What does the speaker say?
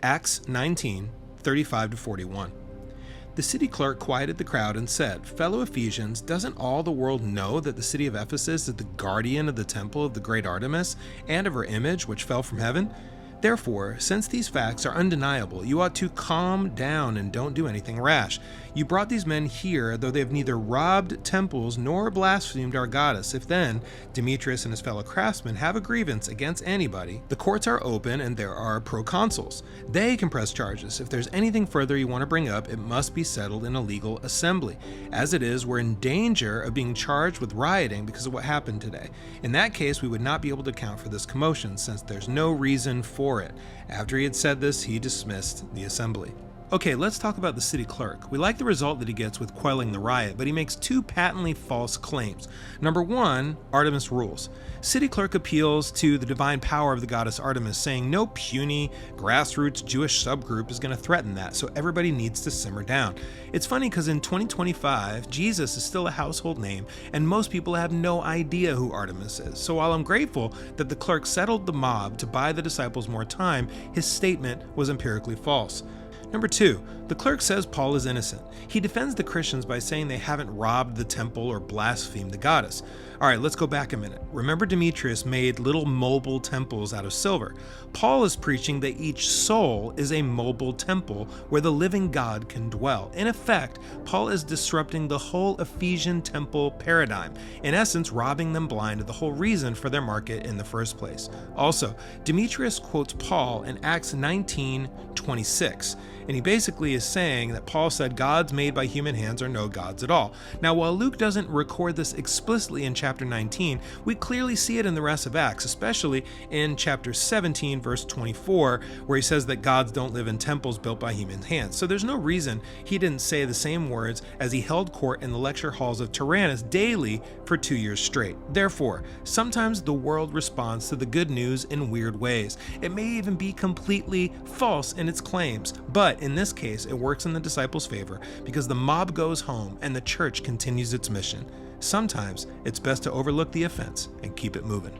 Acts 19:35-41. The city clerk quieted the crowd and said, "Fellow Ephesians, doesn't all the world know that the city of Ephesus is the guardian of the temple of the great Artemis and of her image which fell from heaven? Therefore, since these facts are undeniable, you ought to calm down and don't do anything rash. You brought these men here, though they have neither robbed temples nor blasphemed our goddess. If then Demetrius and his fellow craftsmen have a grievance against anybody, the courts are open and there are proconsuls. They can press charges. If there's anything further you want to bring up, it must be settled in a legal assembly. As it is, we're in danger of being charged with rioting because of what happened today. In that case, we would not be able to account for this commotion, since there's no reason for it." After he had said this, he dismissed the assembly. Okay, let's talk about the city clerk. We like the result that he gets with quelling the riot, but he makes two patently false claims. Number one, Artemis rules. City clerk appeals to the divine power of the goddess Artemis, saying no puny, grassroots Jewish subgroup is going to threaten that, so everybody needs to simmer down. It's funny because in 2025, Jesus is still a household name, and most people have no idea who Artemis is. So while I'm grateful that the clerk settled the mob to buy the disciples more time, his statement was empirically false. Number two, the clerk says Paul is innocent. He defends the Christians by saying they haven't robbed the temple or blasphemed the goddess. All right, let's go back a minute. Remember, Demetrius made little mobile temples out of silver. Paul is preaching that each soul is a mobile temple where the living God can dwell. In effect, Paul is disrupting the whole Ephesian temple paradigm, in essence, robbing them blind of the whole reason for their market in the first place. Also, Demetrius quotes Paul in Acts 19:26. And he basically is saying that Paul said gods made by human hands are no gods at all. Now, while Luke doesn't record this explicitly in chapter 19, we clearly see it in the rest of Acts, especially in chapter 17, verse 24, where he says that gods don't live in temples built by human hands. So there's no reason he didn't say the same words as he held court in the lecture halls of Tyrannus daily for 2 years straight. Therefore, sometimes the world responds to the good news in weird ways. It may even be completely false in its claims, but in this case, it works in the disciples' favor because the mob goes home and the church continues its mission. Sometimes it's best to overlook the offense and keep it moving.